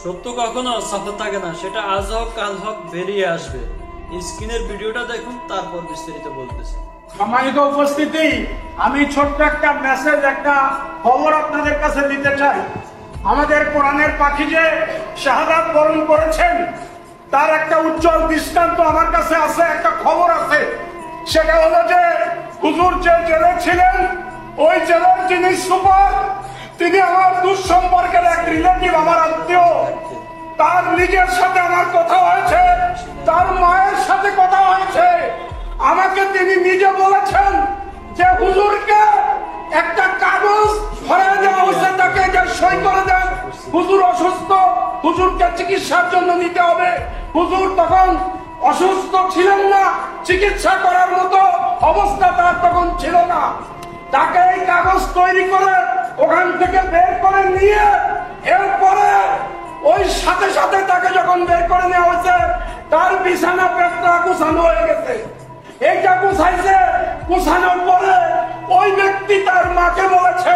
সত্য কখনো সাথে থাকে না, সেটা আজ হোক কাল হোক বেরিয়ে আসবে। স্ক্রিনের ভিডিওটা দেখুন, তারপর বিস্তারিত বলতেছি। সম্মানিত উপস্থিতি, আমি ছোট্ট একটা মেসেজ, একটা খবর আপনাদের কাছে দিতে চাই। আমাদের কোরআনের পাখি যে শাহাদাত বরণ করেছেন, তার একটা উজ্জ্বল দৃষ্টান্ত আমার কাছে আছে, একটা খবর আছে। সেটা হলো যে হুজুর যে জেলে ছিলেন, ওই জেলের যিনি সুপার, তিনি আমার দুঃসম্পর্কের এক রিলেটিভ, আমার আত্মীয়। তার নিজের সাথে আমার কথা হয়েছে, তার মায়ের সাথে কথা হয়েছে। আমাকে তিনি নিজে বলেছেন যে হুজুরকে একটা কাগজ ধরে দেওয়া হয়েছে, তাকে যে সই করে দেন, হুজুর অসুস্থ, হুজুরকে চিকিৎসার জন্য নিতে হবে। হুজুর তখন অসুস্থ ছিলেন না, চিকিৎসা করার মতো অবস্থা তার তখন ছিল না। তাকে এই কাগজ তৈরি করে ওখান থেকে বের করে নিয়ে, এরপরে ওই সাথে সাথে তাকে যখন বের করে নেওয়া হয়েছে, তার বিছানা পেটটা গুছানো হয়ে গেছে। এইটা গুছাইছে, গুছানোর পরে ওই ব্যক্তি তার মাকে বলেছে,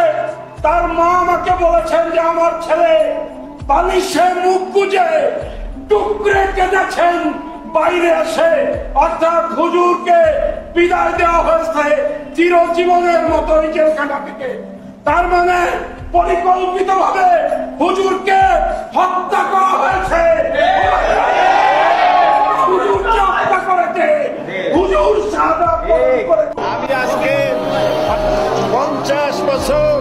তার মা আমাকে বলেছেন যে আমার ছেলে বালিশে মুখ গুজে টুকরে কেঁদেছেন বাইরে আসে, অর্থাৎ হুজুরকে বিদায় দেওয়া হয়েছে চিরজীবনের মতো এই জেলখানা থেকে। তার মানে পরিকল্পিতভাবে হুজুরকে হত্যা করা হয়েছে। হুজুরকে হত্যা করেছে, হুজুর শাহাদাত বরণ করেছে। আমি আজকে 50 বছর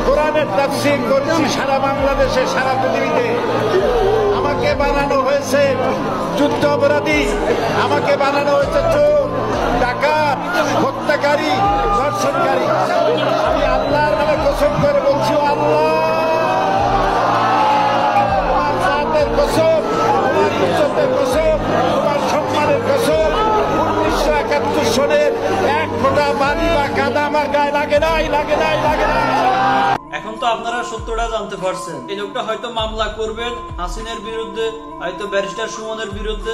কোরআনের তাফসীর করছি সারা বাংলাদেশে, সারা পৃথিবীতে। আমাকে বানানো হয়েছে যুদ্ধ অপরাধী, আমাকে বানানো হয়েছে চোর, ডাকাত, হত্যাকারী, ধর্ষণকারী। আমি আল্লাহর নামে কসম করে বলছি, আল্লাহ তোমার জাতের কসম, তোমার ইজ্জতের কসম, তোমার সম্মানের কসম, 1971 সনের এক ফোঁটা পানি বা কাদা আমার গায়ে লাগে নাই, লাগে নাই, লাগে নাই। এখন তো আপনারা সত্যটা জানতে পারছেন। এই লোকটা হয়তো মামলা করবেন হাসিনের বিরুদ্ধে, হয়তো ব্যারিস্টার সুমনের বিরুদ্ধে।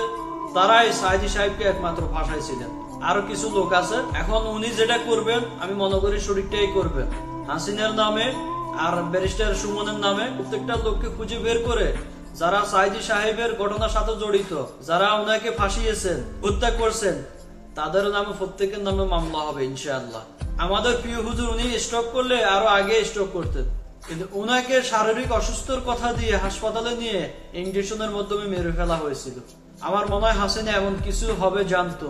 তারাই সাইদি সাহেবকে একমাত্র ফাঁসাইছিলেন। আরো কিছু লোক আছে। এখন উনি যেটা করবেন, আমি মনে করি সঠিকটাই করবেন। হাসিনের নামে আর ব্যারিস্টার সুমনের নামে প্রত্যেকটা লোককে খুঁজে বের করে, যারা সাইদি সাহেবের ঘটনার সাথে জড়িত, যারা ওনাকে ফাঁসিয়েছেন, হত্যা করছেন, তাদের নামে প্রত্যেকের নামে মামলা হবে ইনশাআল্লাহ। আমাদের প্রিয় হুজুর উনি স্ট্রোক করলে আরো আগে স্ট্রোক করতেন, কিন্তু উনাকে শারীরিক অসুস্থর কথা দিয়ে হাসপাতালে নিয়ে ইঞ্জেকশনের মাধ্যমে মেরে ফেলা হয়েছিল। আমার মনে হয় হাসিনা এমন কিছু হবে জানতো,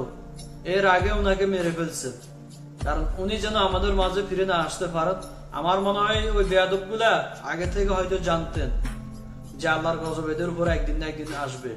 এর আগে উনাকে মেরে ফেলছে, কারণ উনি যেন আমাদের মাঝে ফিরে না আসতে পারেন। আমার মনে হয় ওই বেয়াদব গুলা আগে থেকে হয়তো জানতেন যে আল্লাহর গজব এদের উপর একদিন না একদিন আসবে।